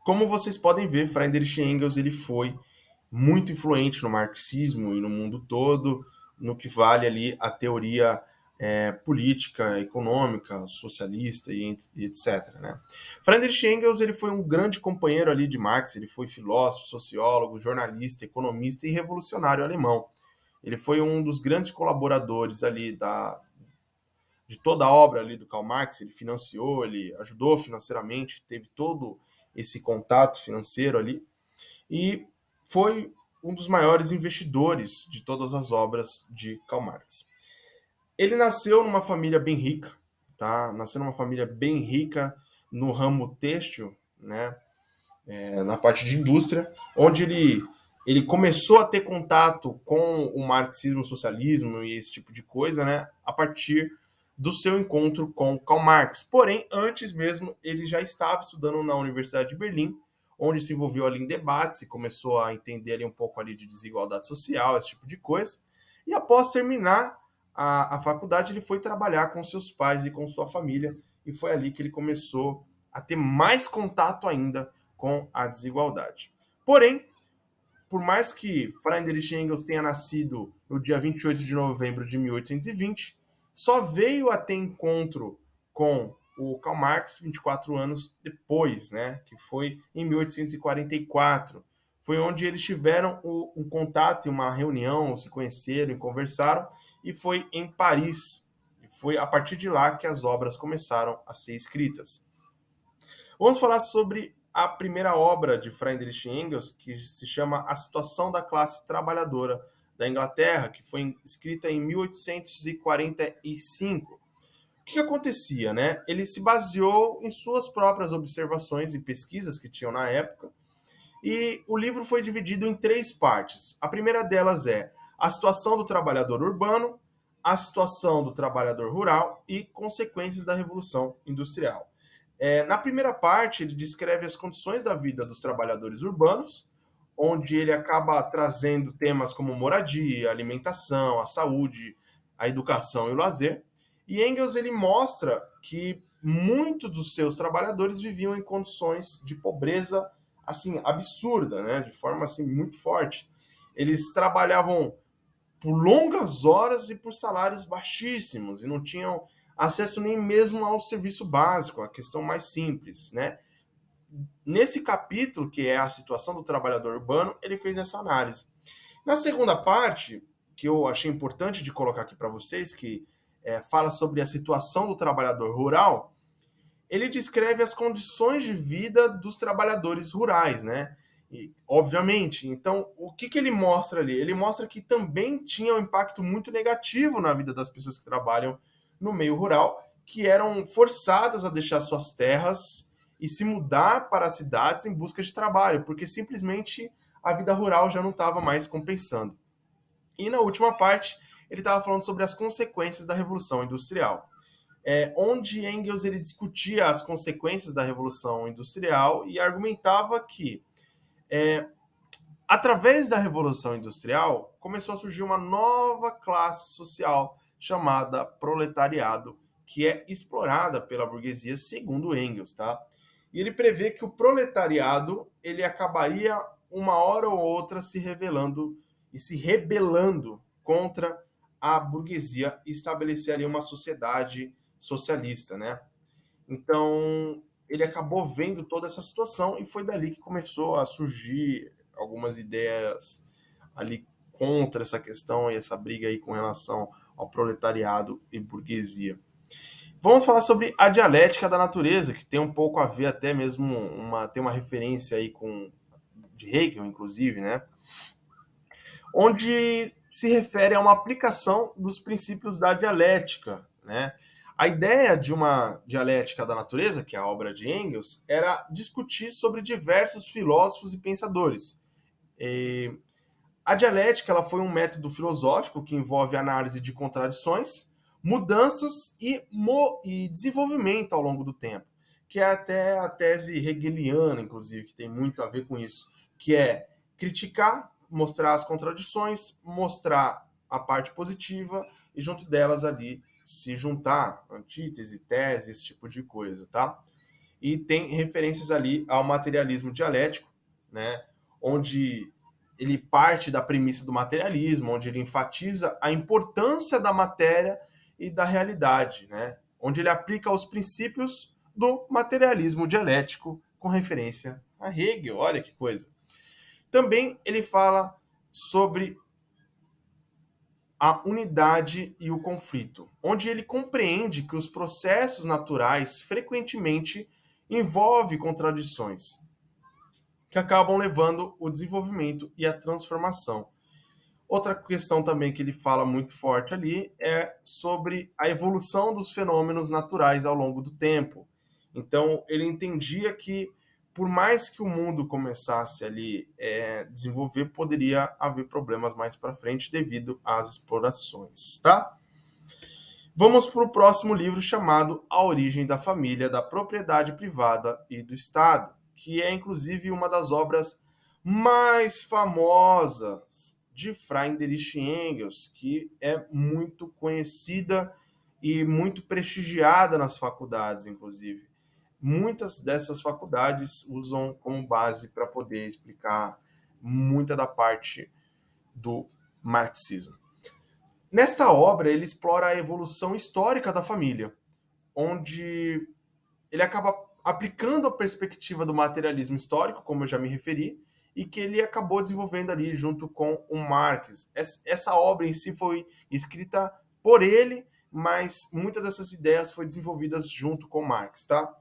Como vocês podem ver, Friedrich Engels ele foi muito influente no marxismo e no mundo todo, no que vale ali a teoria política, econômica, socialista e etc. Né? Friedrich Engels ele foi um grande companheiro ali de Marx, ele foi filósofo, sociólogo, jornalista, economista e revolucionário alemão. Ele foi um dos grandes colaboradores ali de toda a obra ali do Karl Marx, ele financiou, ele ajudou financeiramente, teve todo esse contato financeiro ali e foi um dos maiores investidores de todas as obras de Karl Marx. Ele nasceu numa família bem rica, tá? Nasceu numa família bem rica no ramo têxtil, né? Na parte de indústria, onde ele começou a ter contato com o marxismo, o socialismo e esse tipo de coisa, né? A partir do seu encontro com Karl Marx. Porém, antes mesmo, ele já estava estudando na Universidade de Berlim, onde se envolveu ali em debates e começou a entender ali um pouco ali de desigualdade social, esse tipo de coisa. E após terminar a faculdade, ele foi trabalhar com seus pais e com sua família, e foi ali que ele começou a ter mais contato ainda com a desigualdade. Porém, por mais que Friedrich Engels tenha nascido no dia 28 de novembro de 1820, só veio a ter encontro com o Karl Marx 24 anos depois, né, que foi em 1844. Foi onde eles tiveram um contato e uma reunião, se conheceram e conversaram, e foi em Paris. E foi a partir de lá que as obras começaram a ser escritas. Vamos falar sobre a primeira obra de Friedrich Engels, que se chama A Situação da Classe Trabalhadora da Inglaterra, que foi escrita em 1845. O que acontecia, né? Ele se baseou em suas próprias observações e pesquisas que tinham na época, e o livro foi dividido em três partes. A primeira delas é a situação do trabalhador urbano, a situação do trabalhador rural e consequências da Revolução Industrial. Na primeira parte, ele descreve as condições da vida dos trabalhadores urbanos, onde ele acaba trazendo temas como moradia, alimentação, a saúde, a educação e o lazer. E Engels ele mostra que muitos dos seus trabalhadores viviam em condições de pobreza assim absurda, né, de forma assim muito forte. Eles trabalhavam por longas horas e por salários baixíssimos e não tinham acesso nem mesmo ao serviço básico, a questão mais simples, né? Nesse capítulo, que é a situação do trabalhador urbano, ele fez essa análise. Na segunda parte, que eu achei importante de colocar aqui para vocês, que fala sobre a situação do trabalhador rural, ele descreve as condições de vida dos trabalhadores rurais, né? E, obviamente. Então, o que ele mostra ali? Ele mostra que também tinha um impacto muito negativo na vida das pessoas que trabalham no meio rural, que eram forçadas a deixar suas terras e se mudar para as cidades em busca de trabalho, porque simplesmente a vida rural já não estava mais compensando. E na última parte, ele estava falando sobre as consequências da Revolução Industrial, onde Engels ele discutia as consequências da Revolução Industrial e argumentava que, através da Revolução Industrial, começou a surgir uma nova classe social chamada proletariado, que é explorada pela burguesia, segundo Engels, tá? E ele prevê que o proletariado ele acabaria uma hora ou outra se revelando e se rebelando contra a burguesia e estabeleceria uma sociedade socialista, né? Então, ele acabou vendo toda essa situação e foi dali que começou a surgir algumas ideias ali contra essa questão e essa briga aí com relação ao proletariado e burguesia. Vamos falar sobre a dialética da natureza, que tem um pouco a ver até mesmo tem uma referência aí com de Hegel, inclusive, né? Onde se refere a uma aplicação dos princípios da dialética, né? A ideia de uma dialética da natureza, que é a obra de Engels, era discutir sobre diversos filósofos e pensadores. E a dialética ela foi um método filosófico que envolve análise de contradições, mudanças e desenvolvimento ao longo do tempo, que é até a tese hegeliana, inclusive, que tem muito a ver com isso, que é criticar, mostrar as contradições, mostrar a parte positiva e junto delas ali se juntar antítese, tese, esse tipo de coisa, tá? e tem referências ali ao materialismo dialético, né, onde ele parte da premissa do materialismo, onde ele enfatiza a importância da matéria e da realidade, né, onde ele aplica os princípios do materialismo dialético com referência a Hegel. Olha que coisa. Também ele fala sobre a unidade e o conflito, onde ele compreende que os processos naturais frequentemente envolvem contradições, que acabam levando o desenvolvimento e a transformação. Outra questão também que ele fala muito forte ali é sobre a evolução dos fenômenos naturais ao longo do tempo. Então, ele entendia que, por mais que o mundo começasse ali desenvolver, poderia haver problemas mais para frente devido às explorações, tá? Vamos para o próximo livro chamado A Origem da Família, da Propriedade Privada e do Estado, que é inclusive uma das obras mais famosas de Friedrich Engels, que é muito conhecida e muito prestigiada nas faculdades, inclusive. Muitas dessas faculdades usam como base para poder explicar muita da parte do marxismo. Nesta obra, ele explora a evolução histórica da família, onde ele acaba aplicando a perspectiva do materialismo histórico, como eu já me referi, e que ele acabou desenvolvendo ali junto com o Marx. Essa obra em si foi escrita por ele, mas muitas dessas ideias foram desenvolvidas junto com Marx, tá?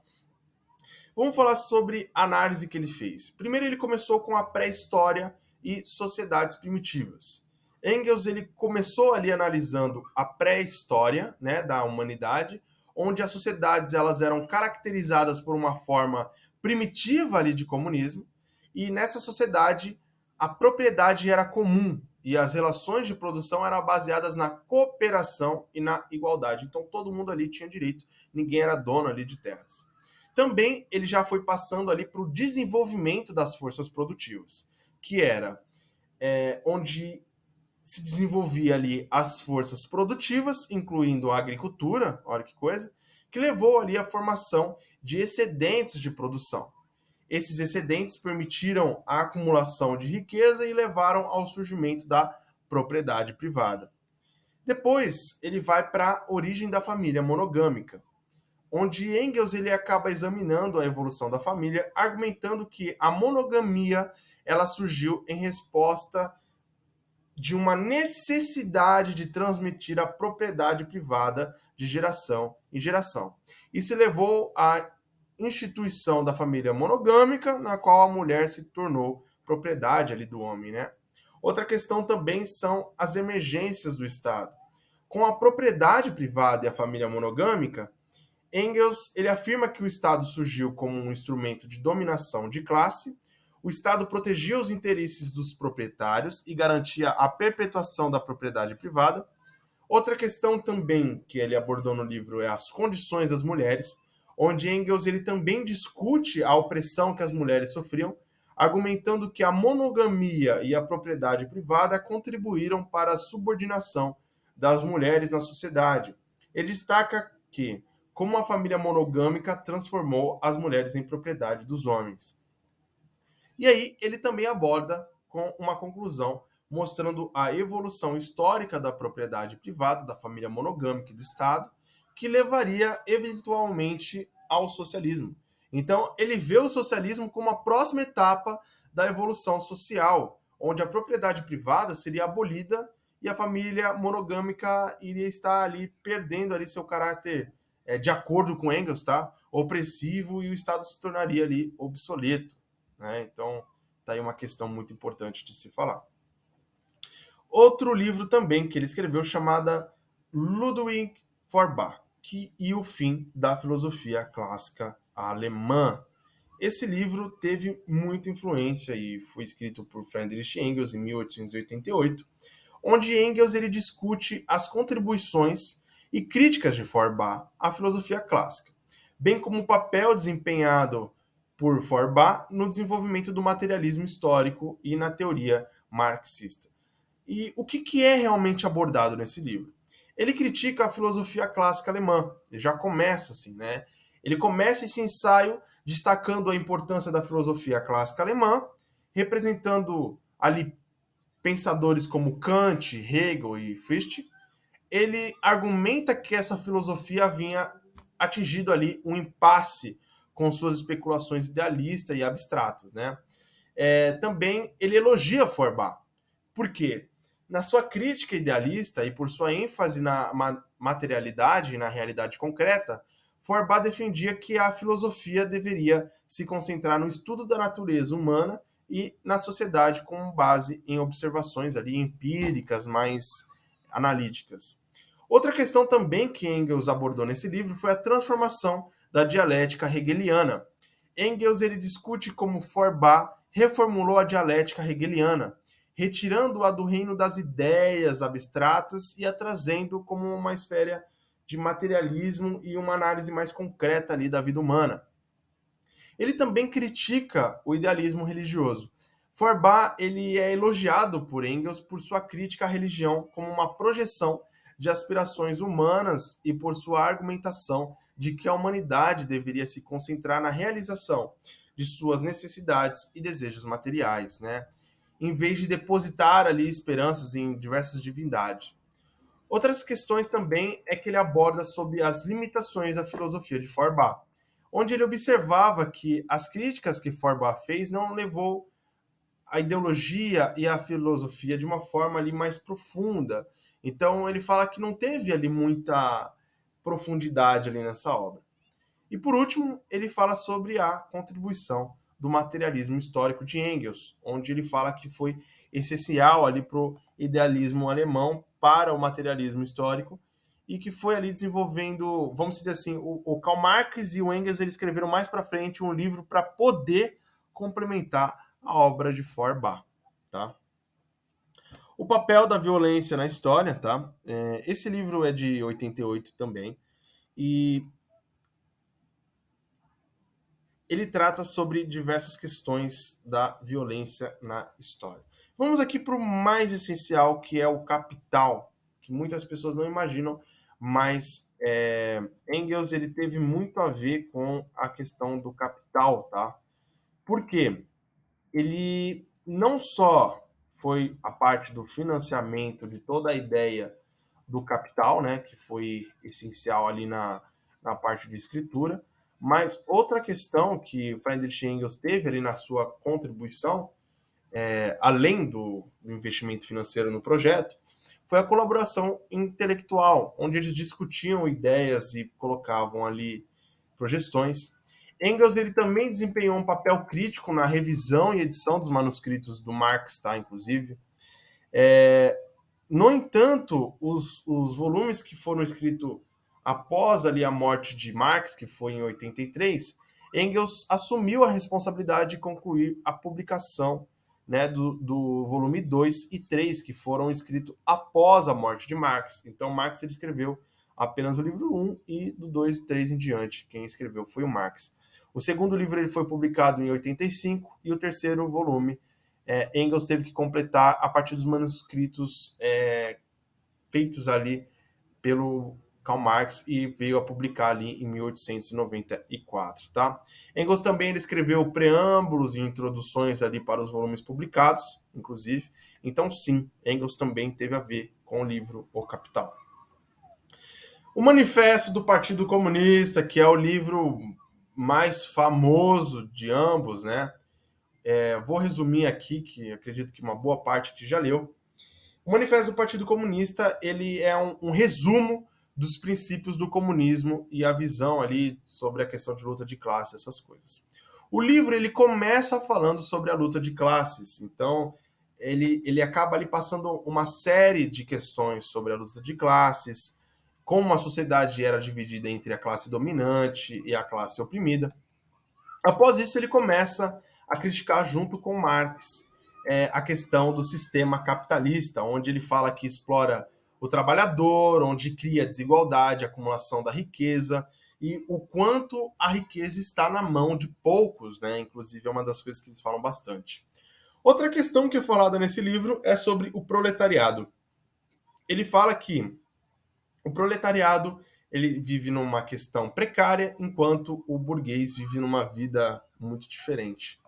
Vamos falar sobre a análise que ele fez. Primeiro, ele começou com a pré-história e sociedades primitivas. Engels ele começou ali analisando a pré-história, né, da humanidade, onde as sociedades elas eram caracterizadas por uma forma primitiva ali de comunismo, e nessa sociedade a propriedade era comum e as relações de produção eram baseadas na cooperação e na igualdade. Então todo mundo ali tinha direito, ninguém era dono ali de terras. Também ele já foi passando ali para o desenvolvimento das forças produtivas, que era onde se desenvolvia ali as forças produtivas, incluindo a agricultura, olha que coisa, que levou ali à formação de excedentes de produção. Esses excedentes permitiram a acumulação de riqueza e levaram ao surgimento da propriedade privada. Depois, ele vai para a origem da família monogâmica, onde Engels ele acaba examinando a evolução da família, argumentando que a monogamia ela surgiu em resposta de uma necessidade de transmitir a propriedade privada de geração em geração. Isso levou à instituição da família monogâmica, na qual a mulher se tornou propriedade ali do homem, né? Outra questão também são as emergências do Estado. Com a propriedade privada e a família monogâmica, Engels ele afirma que o Estado surgiu como um instrumento de dominação de classe. O Estado protegia os interesses dos proprietários e garantia a perpetuação da propriedade privada. Outra questão também que ele abordou no livro é as condições das mulheres, onde Engels ele também discute a opressão que as mulheres sofriam, argumentando que a monogamia e a propriedade privada contribuíram para a subordinação das mulheres na sociedade. Ele destaca que como a família monogâmica transformou as mulheres em propriedade dos homens. E aí ele também aborda com uma conclusão mostrando a evolução histórica da propriedade privada, da família monogâmica e do Estado, que levaria eventualmente ao socialismo. Então ele vê o socialismo como a próxima etapa da evolução social, onde a propriedade privada seria abolida e a família monogâmica iria estar ali perdendo ali seu caráter de acordo com Engels, tá? Opressivo e o Estado se tornaria ali obsoleto, né? Então, tá aí uma questão muito importante de se falar. Outro livro também que ele escreveu chamada Ludwig Feuerbach e o fim da filosofia clássica alemã. Esse livro teve muita influência e foi escrito por Friedrich Engels em 1888, onde Engels ele discute as contribuições e críticas de Feuerbach à filosofia clássica, bem como o papel desempenhado por Feuerbach no desenvolvimento do materialismo histórico e na teoria marxista. E o que é realmente abordado nesse livro? Ele critica a filosofia clássica alemã, ele já começa assim, né? Ele começa esse ensaio destacando a importância da filosofia clássica alemã, representando ali pensadores como Kant, Hegel e Fichte. Ele argumenta que essa filosofia vinha atingido ali um impasse com suas especulações idealistas e abstratas, né? Também ele elogia Feuerbach. Por quê? Na sua crítica idealista e por sua ênfase na materialidade e na realidade concreta, Feuerbach defendia que a filosofia deveria se concentrar no estudo da natureza humana e na sociedade com base em observações ali empíricas, mais analíticas. Outra questão também que Engels abordou nesse livro foi a transformação da dialética hegeliana. Engels ele discute como Feuerbach reformulou a dialética hegeliana, retirando-a do reino das ideias abstratas e a trazendo como uma esfera de materialismo e uma análise mais concreta ali da vida humana. Ele também critica o idealismo religioso. Feuerbach ele é elogiado por Engels por sua crítica à religião como uma projeção de aspirações humanas e por sua argumentação de que a humanidade deveria se concentrar na realização de suas necessidades e desejos materiais, né? Em vez de depositar ali esperanças em diversas divindades. Outras questões também é que ele aborda sobre as limitações da filosofia de Feuerbach, onde ele observava que as críticas que Feuerbach fez não levou a ideologia e a filosofia de uma forma ali mais profunda. Então ele fala que não teve ali muita profundidade ali nessa obra. E por último, ele fala sobre a contribuição do materialismo histórico de Engels, onde ele fala que foi essencial ali para o idealismo alemão para o materialismo histórico e que foi ali desenvolvendo, vamos dizer assim, o Karl Marx e o Engels eles escreveram mais para frente um livro para poder complementar a obra de Feuerbach, tá? O papel da violência na história, tá? Esse livro é de 88 também e ele trata sobre diversas questões da violência na história. Vamos aqui para o mais essencial, que é o Capital, que muitas pessoas não imaginam, mas Engels ele teve muito a ver com a questão do capital, tá? Por quê? Ele não só foi a parte do financiamento de toda a ideia do capital, né, que foi essencial ali na parte de escritura, mas outra questão que Friedrich Engels teve ali na sua contribuição, além do investimento financeiro no projeto, foi a colaboração intelectual, onde eles discutiam ideias e colocavam ali projeções. Engels ele também desempenhou um papel crítico na revisão e edição dos manuscritos do Marx, tá, inclusive. No entanto, os volumes que foram escritos após ali a morte de Marx, que foi em 83, Engels assumiu a responsabilidade de concluir a publicação, né, do volume 2 e 3, que foram escritos após a morte de Marx. Então, Marx ele escreveu apenas o livro 1 e do 2 e 3 em diante. Quem escreveu foi o Marx. O segundo livro ele foi publicado em 85 e o terceiro volume Engels teve que completar a partir dos manuscritos feitos ali pelo Karl Marx e veio a publicar ali em 1894, tá? Engels também ele escreveu preâmbulos e introduções ali para os volumes publicados, inclusive. Então, sim, Engels também teve a ver com o livro O Capital. O Manifesto do Partido Comunista, que é o livro mais famoso de ambos, né? Vou resumir aqui, que acredito que uma boa parte que já leu. O Manifesto do Partido Comunista ele é um resumo dos princípios do comunismo e a visão ali sobre a questão de luta de classes, essas coisas. O livro ele começa falando sobre a luta de classes, então ele acaba ali passando uma série de questões sobre a luta de classes, como a sociedade era dividida entre a classe dominante e a classe oprimida. Após isso, ele começa a criticar, junto com Marx, a questão do sistema capitalista, onde ele fala que explora o trabalhador, onde cria desigualdade, acumulação da riqueza, e o quanto a riqueza está na mão de poucos, né? Inclusive, é uma das coisas que eles falam bastante. Outra questão que é falada nesse livro é sobre o proletariado. Ele fala que o proletariado ele vive numa questão precária, enquanto o burguês vive numa vida muito diferente.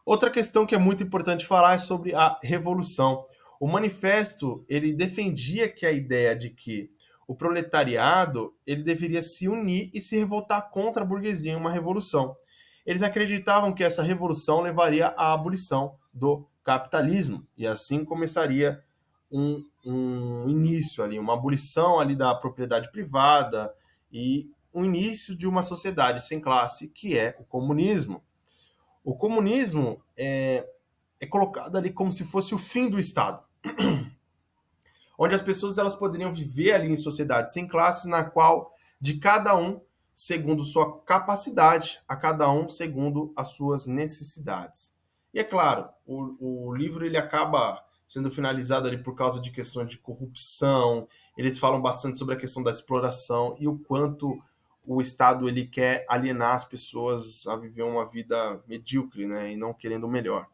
Outra questão que é muito importante falar é sobre a revolução. O manifesto, ele defendia que a ideia de que o proletariado, ele deveria se unir e se revoltar contra a burguesia em uma revolução. Eles acreditavam que essa revolução levaria à abolição do capitalismo e assim começaria um início ali, uma abolição ali da propriedade privada e um início de uma sociedade sem classe, que é o comunismo. O comunismo é colocado ali como se fosse o fim do Estado, onde as pessoas elas poderiam viver ali em sociedade sem classes, na qual de cada um segundo sua capacidade, a cada um segundo as suas necessidades. E é claro, o livro ele acaba sendo finalizado ali por causa de questões de corrupção. Eles falam bastante sobre a questão da exploração e o quanto o Estado ele quer alienar as pessoas a viver uma vida medíocre, né, e não querendo o melhor.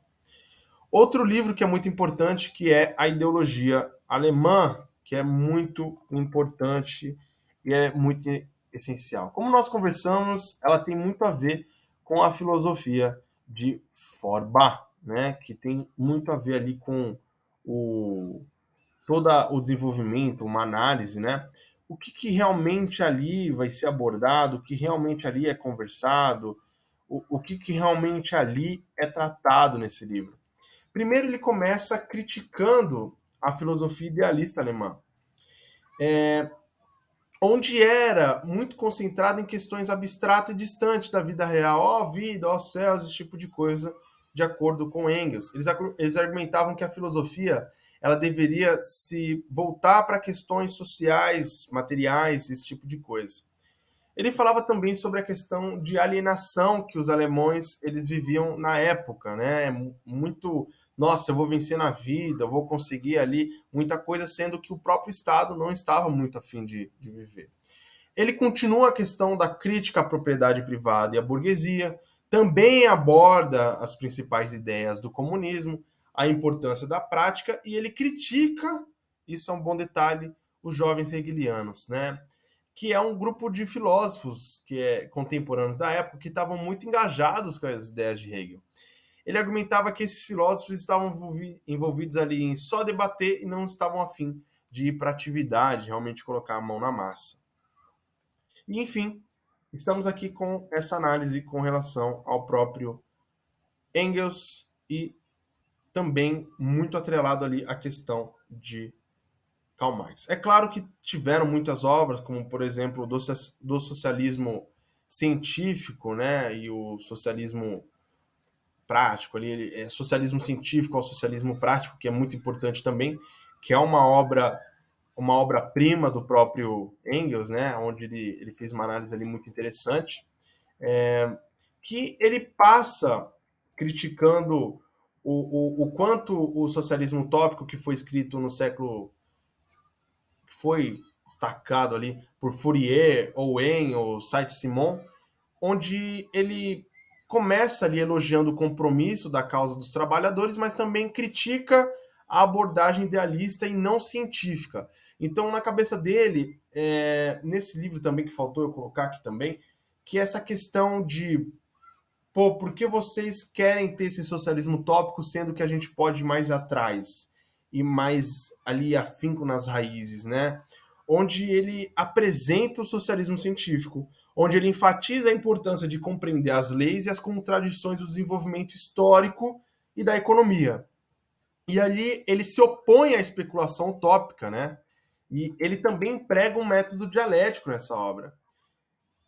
Outro livro que é muito importante, que é A Ideologia Alemã, que é muito importante e é muito essencial. Como nós conversamos, ela tem muito a ver com a filosofia de Feuerbach, né, que tem muito a ver ali com o, todo o desenvolvimento, uma análise, né? O que realmente ali vai ser abordado, o que realmente ali é conversado, o que realmente ali é tratado nesse livro. Primeiro, ele começa criticando a filosofia idealista alemã, onde era muito concentrado em questões abstratas e distantes da vida real, ó vida, ó céus, esse tipo de coisa, de acordo com Engels. Eles argumentavam que a filosofia ela deveria se voltar para questões sociais, materiais, esse tipo de coisa. Ele falava também sobre a questão de alienação que os alemães eles viviam na época, né? Muito, nossa, eu vou vencer na vida, eu vou conseguir ali muita coisa, sendo que o próprio Estado não estava muito afim de viver. Ele continua a questão da crítica à propriedade privada e à burguesia, também aborda as principais ideias do comunismo, a importância da prática, e ele critica, isso é um bom detalhe, os jovens hegelianos, né? Que é um grupo de filósofos que contemporâneos da época que estavam muito engajados com as ideias de Hegel. Ele argumentava que esses filósofos estavam envolvidos ali em só debater e não estavam afim de ir para a atividade, realmente colocar a mão na massa. E, enfim, estamos aqui com essa análise com relação ao próprio Engels e também muito atrelado ali a questão de Karl Marx. É claro que tiveram muitas obras, como por exemplo do socialismo científico, né, e o socialismo prático ali, socialismo científico ao socialismo prático, que é muito importante também, que é uma obra-prima do próprio Engels, né, onde ele fez uma análise ali muito interessante, que ele passa criticando o quanto o socialismo utópico que foi escrito no século que foi destacado ali por Fourier, Owen ou Saint-Simon, onde ele começa ali elogiando o compromisso da causa dos trabalhadores, mas também critica a abordagem idealista e não científica. Então, na cabeça dele, nesse livro também que faltou eu colocar aqui também, que essa questão de pô, por que vocês querem ter esse socialismo utópico, sendo que a gente pode ir mais atrás e mais ali afinco nas raízes, né? Onde ele apresenta o socialismo científico, onde ele enfatiza a importância de compreender as leis e as contradições do desenvolvimento histórico e da economia. E ali ele se opõe à especulação utópica, né? E ele também emprega um método dialético nessa obra.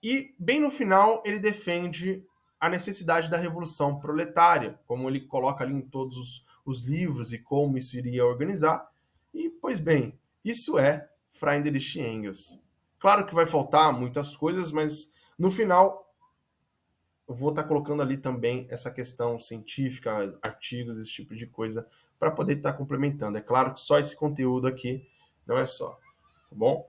E, bem no final, ele defende a necessidade da revolução proletária, como ele coloca ali em todos os livros e como isso iria organizar. E, pois bem, isso é Friedrich Engels. Claro que vai faltar muitas coisas, mas no final eu vou estar colocando ali também essa questão científica, artigos, esse tipo de coisa, para poder estar complementando. É claro que só esse conteúdo aqui não é só, tá bom?